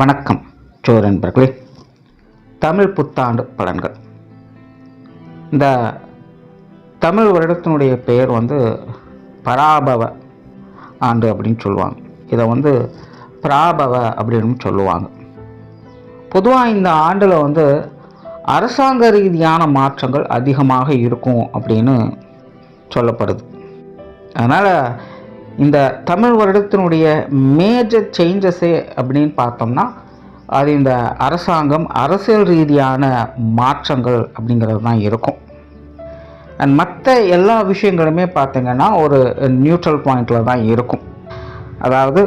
வணக்கம் சோர் நண்பர்களே. தமிழ் புத்தாண்டு பலன்கள். இந்த தமிழ் வருடத்தினுடைய பெயர் பராபவ ஆண்டு அப்படின்னு சொல்லுவாங்க. இதை பிராபவ அப்படின்னு சொல்லுவாங்க. பொதுவாக இந்த ஆண்டில் அரசாங்க ரீதியான மாற்றங்கள் அதிகமாக இருக்கும் அப்படின்னு சொல்லப்படுது. அதனால் இந்த தமிழ் வருடத்தினுடைய மேஜர் சேஞ்சஸே அப்படின்னு பார்த்தோம்னா அது இந்த அரசாங்கம் அரசியல் ரீதியான மாற்றங்கள் அப்படிங்கிறது தான் இருக்கும். அண்ட் மற்ற எல்லா விஷயங்களுமே பார்த்திங்கன்னா ஒரு நியூட்ரல் பாயிண்டில் தான் இருக்கும். அதாவது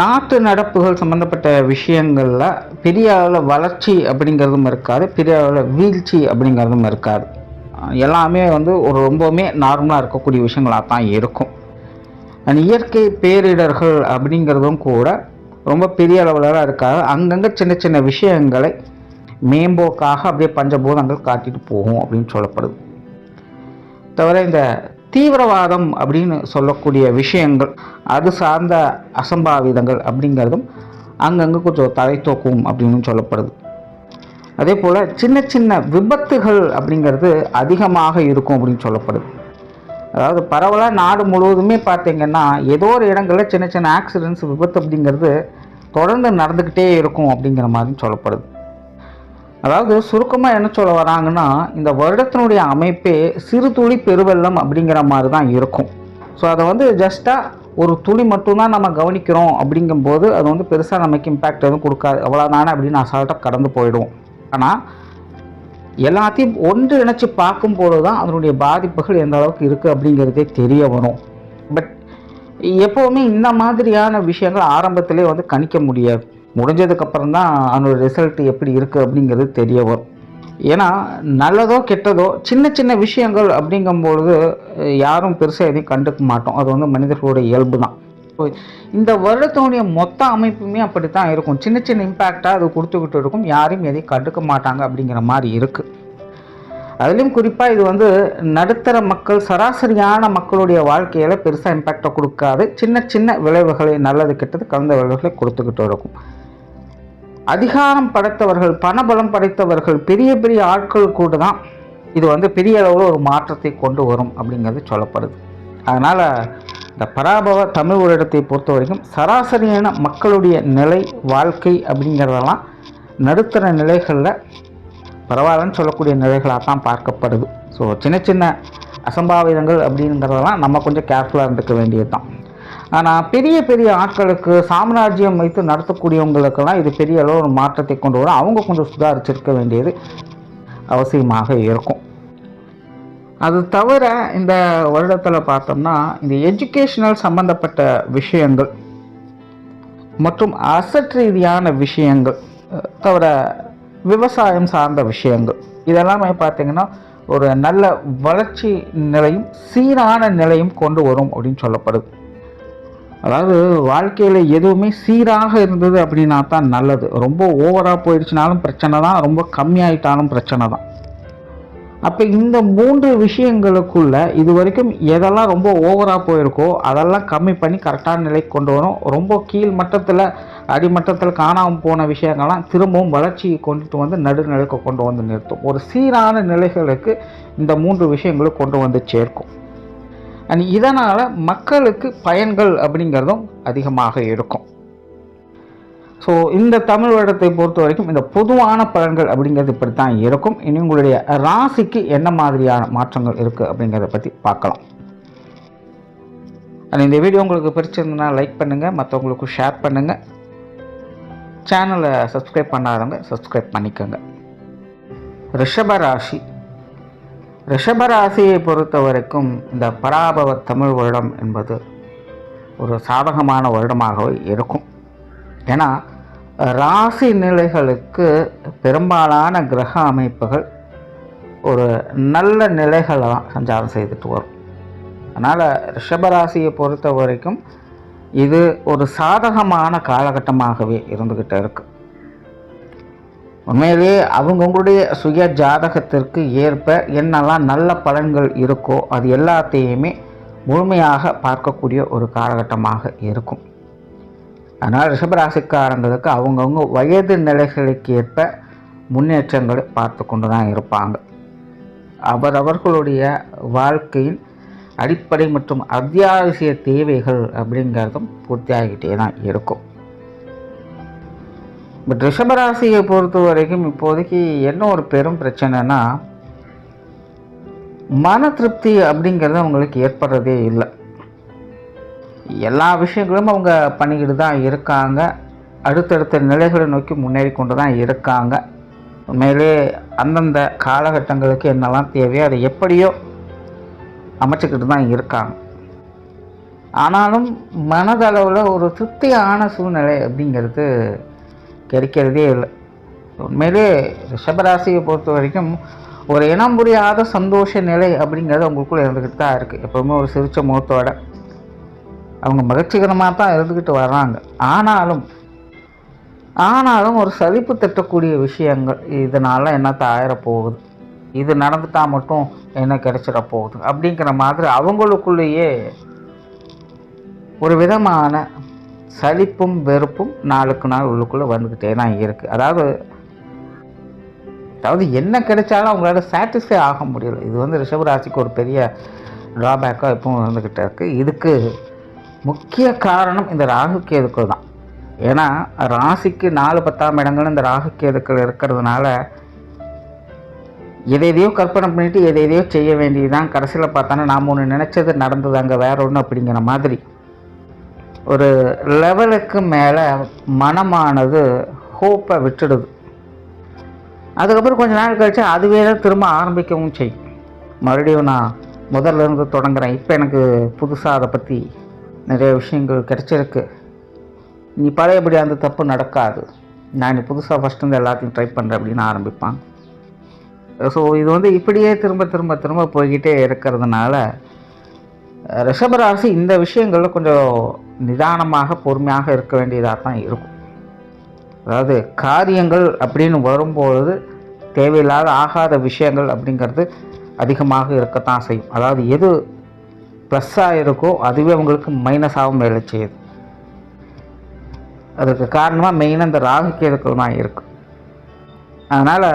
நாட்டு நடப்புகள் சம்மந்தப்பட்ட விஷயங்களில் பெரிய அளவில் வளர்ச்சி அப்படிங்கிறதும் இருக்காது, பெரிய அளவில் வீழ்ச்சி அப்படிங்கிறதும் இருக்காது. எல்லாமே ஒரு ரொம்பவுமே நார்மலாக இருக்கக்கூடிய விஷயங்களாக தான் இருக்கும். அண்ட் இயற்கை பேரிடர்கள் அப்படிங்கிறதும் கூட ரொம்ப பெரிய அளவில் இருக்காது. அங்கங்கே சின்ன சின்ன விஷயங்களை மேம்போக்காக அப்படியே பஞ்சபூதங்கள் காட்டிட்டு போகும் அப்படின்னு சொல்லப்படுது. தவிர இந்த தீவிரவாதம் அப்படின்னு சொல்லக்கூடிய விஷயங்கள், அது சார்ந்த அசம்பாவிதங்கள் அப்படிங்கிறதும் அங்கங்கே கொஞ்சம் தலை தூக்கும் அப்படின்னு சொல்லப்படுது. அதே போல் சின்ன சின்ன விபத்துகள் அப்படிங்கிறது அதிகமாக இருக்கும் அப்படின்னு சொல்லப்படுது. அதாவது பரவலாக நாடு முழுவதுமே பார்த்திங்கன்னா ஏதோ ஒரு இடங்களில் சின்ன சின்ன ஆக்சிடென்ட்ஸ், விபத்து அப்படிங்கிறது தொடர்ந்து நடந்துக்கிட்டே இருக்கும் அப்படிங்கிற மாதிரி சொல்லப்படுது. அதாவது சுருக்கமாக என்ன சொல்ல வராங்கன்னா, இந்த வருடத்தினுடைய அமைப்பே சிறு துளி பெருவெள்ளம் அப்படிங்கிற மாதிரி தான் இருக்கும். ஸோ அதை ஜஸ்ட்டாக ஒரு துளி மட்டும்தான் நம்ம கவனிக்கிறோம் அப்படிங்கும்போது அது பெருசாக நமக்கு இம்பேக்ட் எதுவும் கொடுக்காது, அவ்வளோதானே அப்படின்னு அசால்ட்டாக கடந்து போயிடுவோம். ஆனால் எல்லாத்தையும் ஒன்று இணைச்சி பார்க்கும்போது தான் அதனுடைய பாதிப்புகள் எந்த அளவுக்கு இருக்குது அப்படிங்கிறதே தெரிய வரும். பட் எப்போவுமே இந்த மாதிரியான விஷயங்கள் ஆரம்பத்திலே கணிக்க முடியாது. முடிஞ்சதுக்கப்புறம் தான் அதனுடைய ரிசல்ட் எப்படி இருக்குது அப்படிங்கிறது தெரிய வரும். ஏன்னா நல்லதோ கெட்டதோ சின்ன சின்ன விஷயங்கள் அப்படிங்கும்பொழுது யாரும் பெருசாக எதையும் கண்டுக்க மாட்டோம். அது மனிதர்களுடைய இயல்பு தான். இந்த வருடத்தினுடைய மொத்த அமைப்புமே அப்படி தான் இருக்கும். சின்ன சின்ன இம்பேக்டாக அது கொடுத்துக்கிட்டு இருக்கும், யாரையும் எதையும் கண்டுக்க மாட்டாங்க அப்படிங்கிற மாதிரி இருக்குது. அதுலேயும் குறிப்பாக இது நடுத்தர மக்கள், சராசரியான மக்களுடைய வாழ்க்கையில் பெருசாக இம்பேக்டை கொடுக்காது. சின்ன சின்ன விளைவுகளை, நல்லது கெட்டது கலந்த விளைவுகளை கொடுத்துக்கிட்டு இருக்கும். அதிகாரம் படைத்தவர்கள், பணபலம் படைத்தவர்கள், பெரிய பெரிய ஆட்கள் கூட தான் இது பெரிய அளவில் ஒரு மாற்றத்தை கொண்டு வரும் அப்படிங்கிறது சொல்லப்படுது. அதனால் இந்த பராபவ தமிழ் வருடத்தை பொறுத்த வரைக்கும் சராசரியான மக்களுடைய நிலை, வாழ்க்கை அப்படிங்கிறதெல்லாம் நடுத்தர நிலைகளில் பரவாயில்லன்னு சொல்லக்கூடிய நிலைகளாக தான் பார்க்கப்படுது. ஸோ சின்ன சின்ன அசம்பாவிதங்கள் அப்படிங்கிறதெல்லாம் நம்ம கொஞ்சம் கேர்ஃபுல்லாக இருந்துக்க வேண்டியது தான். ஆனால் பெரிய பெரிய ஆட்களுக்கு, சாம்ராஜ்யம் வைத்து நடத்தக்கூடியவங்களுக்கெல்லாம் இது பெரிய அளவு ஒரு மாற்றத்தை கொண்டு வரும். அவங்க கொஞ்சம் சுதாரிச்சிருக்க வேண்டியது அவசியமாக இருக்கும். அது தவிர இந்த வருடத்தில் பார்த்தோம்னா இந்த எஜுகேஷனல் சம்பந்தப்பட்ட விஷயங்கள் மற்றும் அசட் ரீதியான விஷயங்கள், தவிர விவசாயம் சார்ந்த விஷயங்கள், இதெல்லாமே பார்த்திங்கன்னா ஒரு நல்ல வளர்ச்சி நிலையும் சீரான நிலையும் கொண்டு வரும் அப்படின்னு சொல்லப்படுது. அதாவது வாழ்க்கையில் எதுவுமே சீராக இருந்தது அப்படின்னா தான் நல்லது. ரொம்ப ஓவராக போயிடுச்சுனாலும் பிரச்சனை தான், ரொம்ப கம்மியாயிட்டாலும் பிரச்சனை தான். அப்போ இந்த 3 விஷயங்களுக்குள்ள இது வரைக்கும் எதெல்லாம் ரொம்ப ஓவராக போயிருக்கோ அதெல்லாம் கம்மி பண்ணி கரெக்டான நிலைக்கு கொண்டு வரும். ரொம்ப கீழ் மட்டத்தில், அடிமட்டத்தில் காணாமல் போன விஷயங்கள்லாம் திரும்பவும் வளர்ச்சியை கொண்டுட்டு நடுநிலைக்கு கொண்டு நிறுத்தும். ஒரு சீரான நிலைகளுக்கு இந்த 3 விஷயங்களும் கொண்டு சேர்க்கும். அண்ட் இதனால் மக்களுக்கு பயன்கள் அப்படிங்கிறதும் அதிகமாக இருக்கும். ஸோ இந்த தமிழ் வருடத்தை பொறுத்த வரைக்கும் இந்த பொதுவான பலன்கள் அப்படிங்கிறது இப்படி தான் இருக்கும். இனி உங்களுடைய ராசிக்கு என்ன மாதிரியான மாற்றங்கள் இருக்குது அப்படிங்கிறத பற்றி பார்க்கலாம். இந்த வீடியோ உங்களுக்கு பிடிச்சிருந்ததுன்னா லைக் பண்ணுங்கள், மற்றவங்களுக்கு ஷேர் பண்ணுங்கள். சேனலை சப்ஸ்கிரைப் பண்ணாதவங்க சப்ஸ்கிரைப் பண்ணிக்கோங்க. ரிஷபராசியை பொறுத்த வரைக்கும் இந்த பராபவ தமிழ் வருடம் என்பது ஒரு சாதகமான வருடமாகவே இருக்கும். ஏன்னா ராசி நிலைகளுக்கு பெரும்பாலான கிரக அமைப்புகள் ஒரு நல்ல நிலைகளை தான் சஞ்சாரம் செய்துட்டு வரும். அதனால் ரிஷபராசியை பொறுத்த வரைக்கும் இது ஒரு சாதகமான காலகட்டமாகவே இருந்துக்கிட்டு இருக்கு. உண்மையிலேயே அவங்கவுங்களுடைய சுய ஜாதகத்திற்கு ஏற்ப என்னெல்லாம் நல்ல பலன்கள் இருக்கோ அது எல்லாத்தையுமே முழுமையாக பார்க்கக்கூடிய ஒரு காலகட்டமாக இருக்கும். அதனால் ரிஷபராசிக்காரங்களுக்கு அவங்கவுங்க வயது நிலைகளுக்கு ஏற்ப முன்னேற்றங்களை பார்த்து கொண்டு தான் இருப்பாங்க. அவரவர்களுடைய வாழ்க்கையின் அடிப்படை மற்றும் அத்தியாவசிய தேவைகள் அப்படிங்கிறதும் பூர்த்தியாகிட்டே தான் இருக்கும். பட் ரிஷபராசியை பொறுத்த வரைக்கும் இப்போதைக்கு என்ன ஒரு பெரும் பிரச்சனைனா, மன திருப்தி அப்படிங்கிறது அவங்களுக்கு ஏற்படுறதே இல்லை. எல்லா விஷயங்களும் அவங்க பண்ணிக்கிட்டு தான் இருக்காங்க. அடுத்தடுத்த நிலைகளை நோக்கி முன்னேறி கொண்டு தான் இருக்காங்க. உண்மையிலே அந்தந்த காலகட்டங்களுக்கு என்னெல்லாம் தேவையோ அதை எப்படியோ அமைச்சிக்கிட்டு தான் இருக்காங்க. ஆனாலும் மனதளவில் ஒரு திருப்தியான சூழ்நிலை அப்படிங்கிறது கிடைக்கிறதே இல்லை. உண்மையிலே ரிஷபராசியை பொறுத்த வரைக்கும் ஒரு இனம் புரியாத சந்தோஷ நிலை அப்படிங்கிறது அவங்களுக்குள்ளே இருந்துக்கிட்டு தான் இருக்குது. எப்போவுமே ஒரு சிரிச்ச முகத்தோட அவங்க மகிழ்ச்சிகரமாக தான் இருந்துக்கிட்டு வர்றாங்க. ஆனாலும் ஒரு சலிப்பு தட்டக்கூடிய விஷயங்கள், இதனால் என்னத்தை ஆயிரப்போகுது, இது நடந்துட்டால் மட்டும் என்ன கிடைச்சிட போகுது அப்படிங்கிற மாதிரி அவங்களுக்குள்ளேயே ஒரு விதமான சலிப்பும் வெறுப்பும் நாளுக்கு நாள் உள்ளுக்குள்ளே வந்துக்கிட்டே தான் இருக்குது. அதாவது என்ன கிடைச்சாலும் அவங்களால சாட்டிஸ்ஃபை ஆக முடியல. இது ரிஷபராசிக்கு ஒரு பெரிய ட்ராபேக்காக எப்பவும் இருந்துக்கிட்டே இருக்குது. இதுக்கு முக்கிய காரணம் இந்த ராகு கேதுக்கள் தான். ஏன்னா ராசிக்கு 4, 10ஆம் இடங்கள் இந்த ராகு கேதுக்கள் இருக்கிறதுனால எதையோ கற்பனை பண்ணிட்டு எதையோ செய்ய வேண்டியதுதான். கடைசியில் பார்த்தானா நாம் ஒன்று நினச்சது நடந்தது அங்கே வேற ஒன்று அப்படிங்கிற மாதிரி ஒரு லெவலுக்கு மேலே மனமானது ஹோப்பை விட்டுடுது. அதுக்கப்புறம் கொஞ்ச நாள் கழிச்சு அதுவே தான் திரும்ப ஆரம்பிக்கவும் செய்யும். மறுபடியும் நான் முதல்ல இருந்து தொடங்குறேன், இப்போ எனக்கு புதுசாக அதை பற்றி நிறைய விஷயங்கள் கிடச்சிருக்கு, நீ பழையபடி அந்த தப்பு நடக்காது, நான் புதுசாக ஃபஸ்ட்டு வந்து எல்லாத்தையும் ட்ரை பண்ணுறேன் அப்படின்னு ஆரம்பிப்பான். ஸோ இது இப்படியே திரும்ப திரும்ப திரும்ப போய்கிட்டே இருக்கிறதுனால ரிஷபராசி இந்த விஷயங்களில் கொஞ்சம் நிதானமாக பொறுமையாக இருக்க வேண்டியதாக தான் இருக்கும். அதாவது காரியங்கள் அப்படின்னு வரும்பொழுது தேவையில்லாத ஆகாத விஷயங்கள் அப்படிங்கிறது அதிகமாக இருக்கத்தான் செய்யும். அதாவது எது ப்ளஸ்ஸாக இருக்கோ அதுவே உங்களுக்கு மைனஸாகவும் வேலை செய்யுது. அதுக்கு காரணமாக மெயினாக இந்த ராகு கேதுக்கள் தான் இருக்குது. அதனால்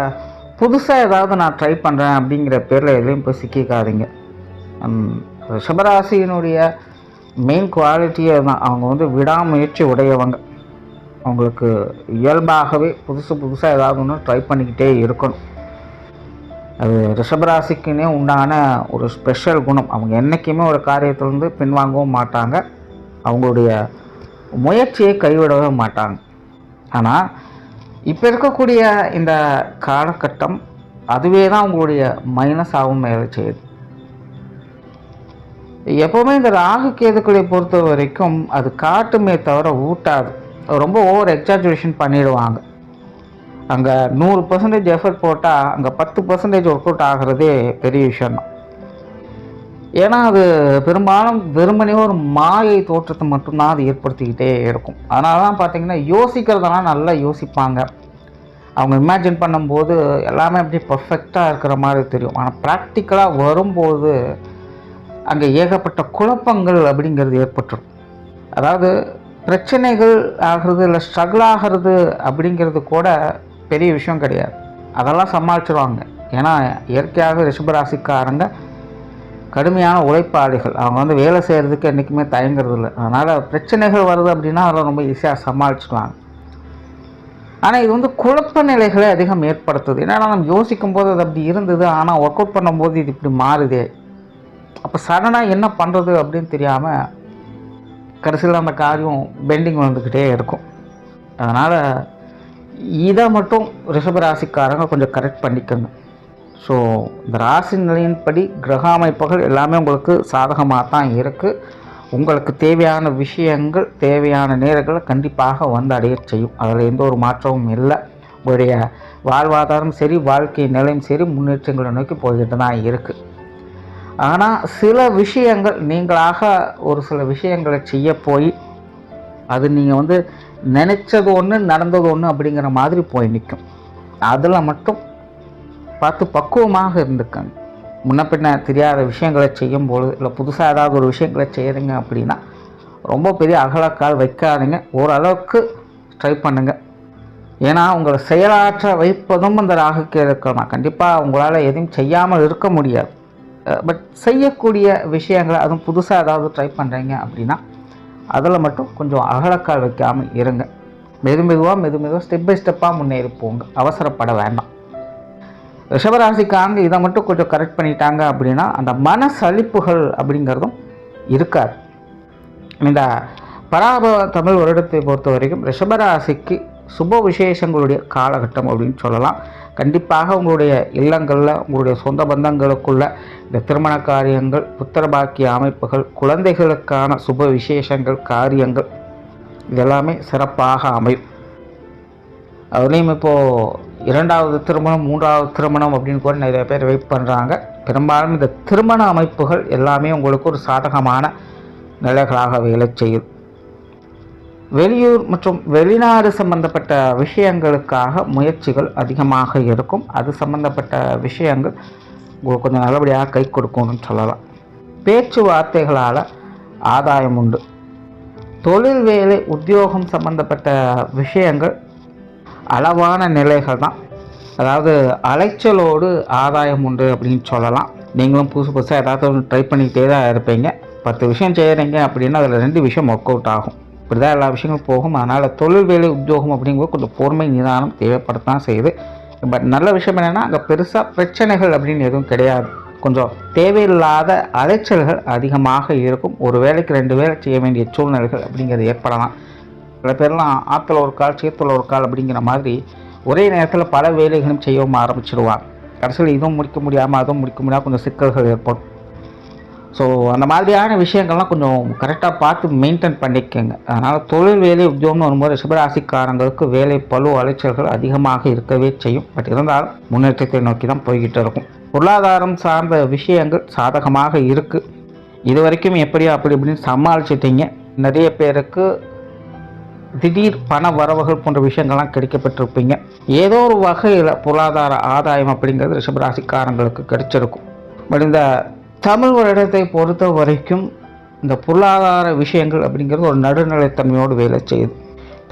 புதுசாக ஏதாவது நான் ட்ரை பண்ணுறேன் அப்படிங்கிற பேரில் எதுலையும் போய் சிக்கிக்காதீங்க. ரிஷபராசியினுடைய மெயின் குவாலிட்டியே தான், அவங்க விடாமுயற்சி உடையவங்க. அவங்களுக்கு இயல்பாகவே புதுசாக ஏதாவது ஒன்று ட்ரை பண்ணிக்கிட்டே இருக்கணும். அது ரிஷபராசிக்குன்னே உண்டான ஒரு ஸ்பெஷல் குணம். அவங்க என்றைக்குமே ஒரு காரியத்திலேருந்து பின்வாங்கவும் மாட்டாங்க, அவங்களுடைய முயற்சியை கைவிடவே மாட்டாங்க. ஆனால் இப்போ இருக்கக்கூடிய இந்த காலகட்டம் அதுவே தான் அவங்களுடைய மைனஸாகவும் வேலை செய்யுது. எப்போவுமே இந்த ராகு கேதுக்களை பொறுத்த வரைக்கும் அது காட்டுமே தவிர ஊட்டாது. ரொம்ப ஓவர் எக்ஸாஜுரேஷன் பண்ணிடுவாங்க. அங்கே 100% எஃபர்ட் போட்டால் அங்கே 10% ஒர்க் அவுட் ஆகிறதே பெரிய விஷயம்தான். ஏன்னா அது பெரும்பாலும் வெறுமனே ஒரு மாயை தோற்றத்தை மட்டும்தான் அது ஏற்படுத்திக்கிட்டே இருக்கும். அதனால தான் பார்த்திங்கன்னா யோசிக்கிறதெல்லாம் நல்லா யோசிப்பாங்க. அவங்க இமேஜின் பண்ணும்போது எல்லாமே அப்படி பர்ஃபெக்டாக இருக்கிற மாதிரி தெரியும். ஆனால் ப்ராக்டிக்கலாக வரும்போது அங்கே ஏகப்பட்ட குழப்பங்கள் அப்படிங்கிறது ஏற்பட்டுரும். அதாவது பிரச்சனைகள் ஆகிறது இல்லை ஸ்ட்ரகிள் ஆகிறது அப்படிங்கிறது கூட பெரிய விஷயம் கிடையாது, அதெல்லாம் சமாளிச்சிருவாங்க. ஏன்னா இயற்கையாக ரிஷபராசிக்காரங்க கடுமையான உழைப்பாளிகள். அவங்க வேலை செய்கிறதுக்கு என்றைக்குமே தயங்குறது இல்லை. அதனால் பிரச்சனைகள் வருது அப்படின்னா அதெல்லாம் ரொம்ப ஈஸியாக சமாளிச்சுடுவாங்க. ஆனால் இது குழப்ப நிலைகளை அதிகம் ஏற்படுத்துது. ஏன்னா நம்ம யோசிக்கும் போது அது அப்படி இருந்தது, ஆனால் ஒர்க் அவுட் பண்ணும்போது இது இப்படி மாறுதே, அப்போ சடனாக என்ன பண்ணுறது அப்படின்னு தெரியாமல் கடைசியில் அந்த காரியம் பெண்டிங் வந்துக்கிட்டே இருக்கும். அதனால் இதை மட்டும் ரிஷபராசிக்காரங்க கொஞ்சம் கரெக்ட் பண்ணிக்கணும். ஸோ இந்த ராசி நிலையின்படி கிரக அமைப்புகள் எல்லாமே உங்களுக்கு சாதகமாக தான் இருக்குது. உங்களுக்கு தேவையான விஷயங்கள் தேவையான நேரங்களை கண்டிப்பாக அடைய செய்யும். அதில் எந்த ஒரு மாற்றமும் இல்லை. உங்களுடைய வாழ்வாதாரம் சரி, வாழ்க்கை நிலையும் சரி, முன்னேற்றங்களை நோக்கி போய்கிட்டு தான் இருக்குது. ஆனால் சில விஷயங்கள் நீங்களாக ஒரு சில விஷயங்களை செய்ய போய் அது நீங்கள் நினச்சது ஒன்று நடந்தது ஒன்று அப்படிங்கிற மாதிரி போய் நிற்கும். அதில் மட்டும் பார்த்து பக்குவமாக இருந்துக்கங்க. முன்ன பின்ன தெரியாத விஷயங்களை செய்யும்போது இல்லை புதுசாக ஏதாவது ஒரு விஷயங்களை செய்கிறீங்க அப்படின்னா ரொம்ப பெரிய அகலக்கால் வைக்காதீங்க, ஓரளவுக்கு ட்ரை பண்ணுங்கள். ஏன்னா உங்களை செயலாற்ற வைப்பதும் அந்த ராகுக்கு இருக்கலாம். கண்டிப்பாக உங்களால் எதுவும் செய்யாமல் இருக்க முடியாது. பட் செய்யக்கூடிய விஷயங்களை அதுவும் புதுசாக ஏதாவது ட்ரை பண்ணுறீங்க அப்படின்னா அதில் மட்டும் கொஞ்சம் அகலக்கால் வைக்காமல் இருங்க. மெதுமெதுவாக ஸ்டெப் பை ஸ்டெப்பாக முன்னேறி போங்க, அவசரப்பட வேண்டாம். ரிஷபராசிக்காரங்க இதை மட்டும் கொஞ்சம் கரெக்ட் பண்ணிட்டாங்க அப்படின்னா அந்த மனசலிப்புகள் அப்படிங்கிறதும் இருக்காது. இந்த பராபவ தமிழ் வருடத்தை பொறுத்த வரைக்கும் ரிஷபராசிக்கு சுப விசேஷங்களுடைய காலகட்டம் அப்படின்னு சொல்லலாம். கண்டிப்பாக உங்களுடைய இல்லங்களில் உங்களுடைய சொந்த பந்தங்களுக்குள்ள இந்த திருமண காரியங்கள், புத்திர பாக்கிய அமைப்புகள், குழந்தைகளுக்கான சுப விசேஷங்கள், காரியங்கள் இதெல்லாமே சிறப்பாக அமையும். அதுலேயும் இப்போது 2வது திருமணம், 3வது திருமணம் அப்படின்னு கூட நிறைய பேர் வெயிட் பண்ணுறாங்க. பெரும்பாலும் இந்த திருமண அமைப்புகள் எல்லாமே உங்களுக்கு ஒரு சாதகமான நிலைகளாக வேலை செய்யுது. வெளியூர் மற்றும் வெளிநாடு சம்பந்தப்பட்ட விஷயங்களுக்காக முயற்சிகள் அதிகமாக இருக்கும். அது சம்பந்தப்பட்ட விஷயங்கள் உங்களுக்கு கொஞ்சம் நல்லபடியாக கை கொடுக்கணும்னு சொல்லலாம். பேச்சுவார்த்தைகளால் ஆதாயம் உண்டு. தொழில், வேலை, உத்தியோகம் சம்பந்தப்பட்ட விஷயங்கள் அளவான நிலைகள் தான். அதாவது அலைச்சலோடு ஆதாயம் உண்டு அப்படின்னு சொல்லலாம். நீங்களும் புதுசாக ஏதாவது ஒன்று ட்ரை பண்ணிக்கிட்டே தான் இருப்பீங்க. 10 விஷயம் செய்கிறீங்க அப்படின்னா அதில் 2 விஷயம் ஒர்க் அவுட் ஆகும். இப்படி தான் எல்லா விஷயங்களும் போகும். அதனால் தொழில், வேலை, உத்தியோகம் அப்படிங்கும்போது கொஞ்சம் பொறுமை, நிதானம் தேவைப்படத்தான் செய்யுது. பட் நல்ல விஷயம் என்னென்னா அங்கே பெருசாக பிரச்சனைகள் அப்படின்னு எதுவும் கிடையாது. கொஞ்சம் தேவையில்லாத அலைச்சல்கள் அதிகமாக இருக்கும். ஒரு வேலைக்கு 2 வேலை செய்ய வேண்டிய சூழ்நிலைகள் அப்படிங்கிறது ஏற்படலாம். சில பேர்லாம் ஆற்றுல ஒரு கால் சேத்துல ஒரு கால் அப்படிங்கிற மாதிரி ஒரே நேரத்தில் பல வேலைகளும் செய்யவும் ஆரம்பிச்சிடுவாங்க. கடைசியில் இதுவும் முடிக்க முடியாமல் அதுவும் முடிக்க முடியாமல் கொஞ்சம் சிக்கல்கள் ஏற்படும். ஸோ அந்த மாதிரியான விஷயங்கள்லாம் கொஞ்சம் கரெக்டாக பார்த்து மெயின்டைன் பண்ணிக்கோங்க. அதனால் தொழில், வேலை, உத்தியோகம்னு வரும்போது ரிஷபராசிக்காரங்களுக்கு வேலை பளு, அலைச்சல்கள் அதிகமாக இருக்கவே செய்யும். பட் இருந்தாலும் முன்னேற்றத்தை நோக்கி தான் போய்கிட்டு இருக்கும். பொருளாதாரம் சார்ந்த விஷயங்கள் சாதகமாக இருக்குது. இது வரைக்கும் எப்படியோ அப்படி இப்படின்னு சமாளிச்சிட்டிங்க. நிறைய பேருக்கு திடீர் பண வரவுகள் போன்ற விஷயங்கள்லாம் கிடைக்கப்பட்டிருப்பீங்க. ஏதோ ஒரு வகையில் பொருளாதார ஆதாயம் அப்படிங்கிறது ரிஷபராசிக்காரங்களுக்கு கிடைச்சிருக்கும். பட் இந்த தமிழ் வருடத்தை பொறுத்த வரைக்கும் இந்த பொருளாதார விஷயங்கள் அப்படிங்கிறது ஒரு நடுநிலைத்தன்மையோடு வேலை செய்யுது.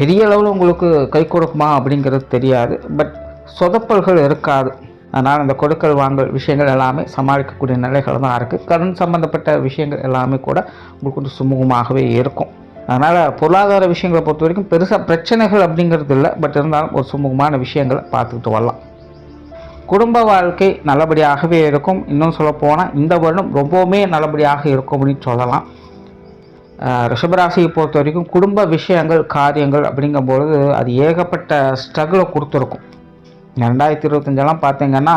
பெரிய அளவில் உங்களுக்கு கை கொடுக்குமா அப்படிங்கிறது தெரியாது. பட் சொதப்பல்கள் இருக்காது. அதனால் இந்த கொடுக்கல் வாங்கல் விஷயங்கள் எல்லாமே சமாளிக்கக்கூடிய நிலைகள் தான் இருக்குது. கடன் சம்பந்தப்பட்ட விஷயங்கள் எல்லாமே கூட உங்களுக்கு கொஞ்சம் சுமூகமாகவே இருக்கும். அதனால் பொருளாதார விஷயங்களை பொறுத்த வரைக்கும் பெருசாக பிரச்சனைகள் அப்படிங்கிறது இல்லை. பட் இருந்தாலும் ஒரு சுமூகமான விஷயங்களை பார்த்துக்கிட்டு வரலாம். குடும்ப வாழ்க்கை நல்லபடியாகவே இருக்கும். இன்னும் சொல்லப்போனால் இந்த வருடம் ரொம்பவுமே நல்லபடியாக இருக்கும் அப்படின்னு சொல்லலாம். ரிஷபராசியை பொறுத்த வரைக்கும் குடும்ப விஷயங்கள், காரியங்கள் அப்படிங்கும்பொழுது அது ஏகப்பட்ட ஸ்ட்ரகிளை கொடுத்துருக்கும். 2025 பார்த்தீங்கன்னா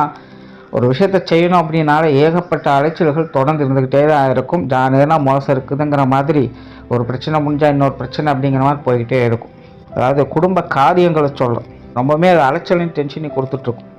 ஒரு விஷயத்தை செய்யணும் அப்படின்னால ஏகப்பட்ட அலைச்சல்கள் தொடர்ந்து இருந்துக்கிட்டே தான் இருக்கும். ஜானேனா மோசம் இருக்குதுங்கிற மாதிரி ஒரு பிரச்சனை முடிஞ்சால் இன்னொரு பிரச்சனை அப்படிங்கிற மாதிரி போய்கிட்டே இருக்கும். அதாவது குடும்ப காரியங்களை சொல்கிறோம். ரொம்பவுமே அது அலைச்சலையும் டென்ஷனையும் கொடுத்துட்ருக்கும்.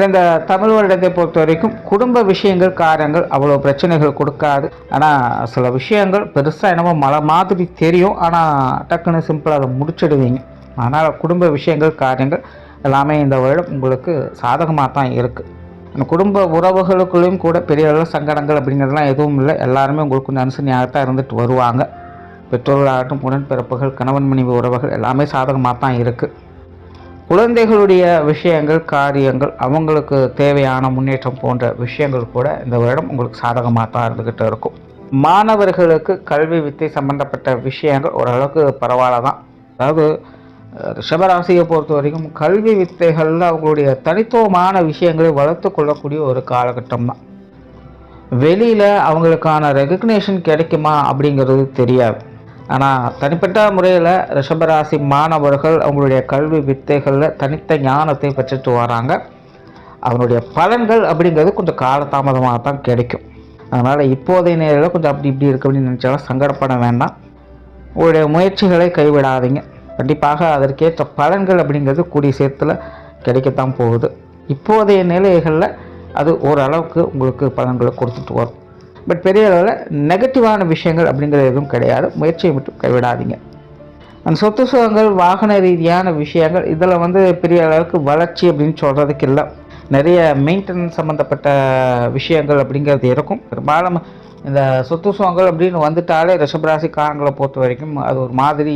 இந்த தமிழ் வருடத்தை பொறுத்த வரைக்கும் குடும்ப விஷயங்கள், காரியங்கள் அவ்வளோ பிரச்சனைகள் கொடுக்காது. ஆனால் சில விஷயங்கள் பெருசாக என்னமோ மழை மாதிரி தெரியும். ஆனால் டக்குன்னு சிம்பிளாக அதை முடிச்சிடுவீங்க. அதனால் குடும்ப விஷயங்கள், காரியங்கள் எல்லாமே இந்த வருடம் உங்களுக்கு சாதகமாக தான் இருக்குது. அந்த குடும்ப உறவுகளுக்குள்ளேயும் கூட பெரிய அளவு சங்கடங்கள் அப்படிங்கிறதுலாம் எதுவும் இல்லை. எல்லாருமே உங்களுக்கு கொஞ்சம் அனுசரணையாகத்தான் இருந்துட்டு வருவாங்க. பெற்றோர்களாகட்டும், உடன்பிறப்புகள், கணவன் மனைவி உறவுகள் எல்லாமே சாதகமாக தான் இருக்குது. குழந்தைகளுடைய விஷயங்கள், காரியங்கள், அவங்களுக்கு தேவையான முன்னேற்றம் போன்ற விஷயங்கள் கூட இந்த வருடம் உங்களுக்கு சாதகமாக தான் இருந்துக்கிட்டு இருக்கும். மாணவர்களுக்கு கல்வி வித்தை சம்பந்தப்பட்ட விஷயங்கள் ஓரளவுக்கு பரவாயில்ல தான். அதாவது ரிஷபராசியை பொறுத்த வரைக்கும் கல்வி வித்தைகளில் அவங்களுடைய தனித்துவமான விஷயங்களை வளர்த்து கொள்ளக்கூடிய ஒரு காலகட்டம் தான். வெளியில் அவங்களுக்கான ரெகக்னேஷன் கிடைக்குமா அப்படிங்கிறது தெரியாது. ஆனால் தனிப்பட்ட முறையில் ரிஷபராசி மாணவர்கள் அவங்களுடைய கல்வி வித்தைகளில் தனித்த ஞானத்தை பெற்றுட்டு வராங்க. அவனுடைய பலன்கள் அப்படிங்கிறது கொஞ்சம் காலதாமதமாக தான் கிடைக்கும். அதனால் இப்போதைய நேரில் கொஞ்சம் அப்படி இப்படி இருக்கு அப்படின்னு நினச்சாலும் சங்கடப்பட வேண்டாம். உங்களுடைய முயற்சிகளை கைவிடாதீங்க. கண்டிப்பாக அதற்கேற்ற பலன்கள் அப்படிங்கிறது கூடிய சேர்த்துல கிடைக்கத்தான் போகுது. இப்போதைய நிலைகளில் அது ஓரளவுக்கு உங்களுக்கு பலன்களை கொடுத்துட்டு வரும். பட் பெரிய அளவில் நெகட்டிவான விஷயங்கள் அப்படிங்கிறது எதுவும் கிடையாது. முயற்சியை மட்டும் கைவிடாதீங்க. அந்த சொத்து சுகங்கள், வாகன ரீதியான விஷயங்கள் இதில் பெரிய அளவுக்கு வளர்ச்சி அப்படின்னு சொல்கிறதுக்கு இல்லை. நிறைய மெயின்டெனன்ஸ் சம்மந்தப்பட்ட விஷயங்கள் அப்படிங்கிறது இருக்கும். பெரும்பாலும் இந்த சொத்து சுகங்கள் அப்படின்னு வந்துட்டாலே ரிஷபராசிக்காரங்களை பொறுத்த வரைக்கும் அது ஒரு மாதிரி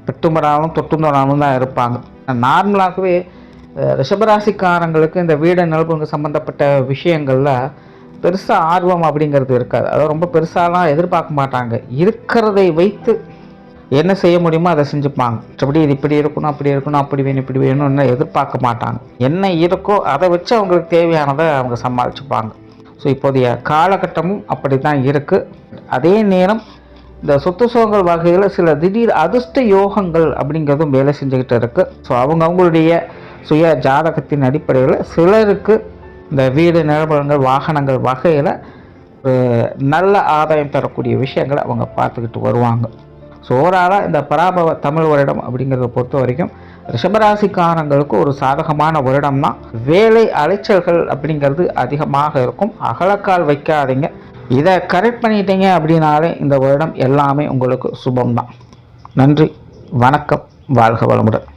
பெட்டும்படாலும் தொட்டும்படாலும் தான் இருப்பாங்க. நார்மலாகவே ரிஷபராசிக்காரங்களுக்கு இந்த வீடு நிலப்புங்க சம்மந்தப்பட்ட விஷயங்களில் பெருசாக ஆர்வம் அப்படிங்கிறது இருக்காது. அதாவது ரொம்ப பெருசாலாம் எதிர்பார்க்க மாட்டாங்க. இருக்கிறதை வைத்து என்ன செய்ய முடியுமோ அதை செஞ்சுப்பாங்க. மற்றபடி இது இப்படி இருக்கணும், அப்படி இருக்கணும், அப்படி வேணும், இப்படி வேணும்னு எதிர்பார்க்க மாட்டாங்க. என்ன இருக்கோ அதை வச்சு அவங்களுக்கு தேவையானதை அவங்க சமாளிச்சுப்பாங்க. ஸோ இப்போதைய காலகட்டமும் அப்படி தான் இருக்குது. அதே நேரம் இந்த சொத்து சுகங்கள் வகையில் சில திடீர் அதிர்ஷ்ட யோகங்கள் அப்படிங்கிறதும் வேலை செஞ்சுக்கிட்டு இருக்குது. ஸோ அவங்களுடைய சுய ஜாதகத்தின் அடிப்படையில் சிலருக்கு இந்த வீடு நிலபலங்கள் வாகனங்கள் வகையில் ஒரு நல்ல ஆதாயம் தரக்கூடிய விஷயங்களை அவங்க பார்த்துக்கிட்டு வருவாங்க. ஸோ ஓவராலாக இந்த பராபவ தமிழ் வருடம் அப்படிங்கிறத பொறுத்த வரைக்கும் ரிஷபராசிக்காரங்களுக்கு ஒரு சாதகமான வருடம் தான். வேலை அலைச்சல்கள் அப்படிங்கிறது அதிகமாக இருக்கும். அகலக்கால் வைக்காதீங்க. இதை கரெக்ட் பண்ணிட்டீங்க அப்படின்னாலே இந்த வருடம் எல்லாமே உங்களுக்கு சுபம் தான். நன்றி, வணக்கம், வாழ்க வளமுடன்.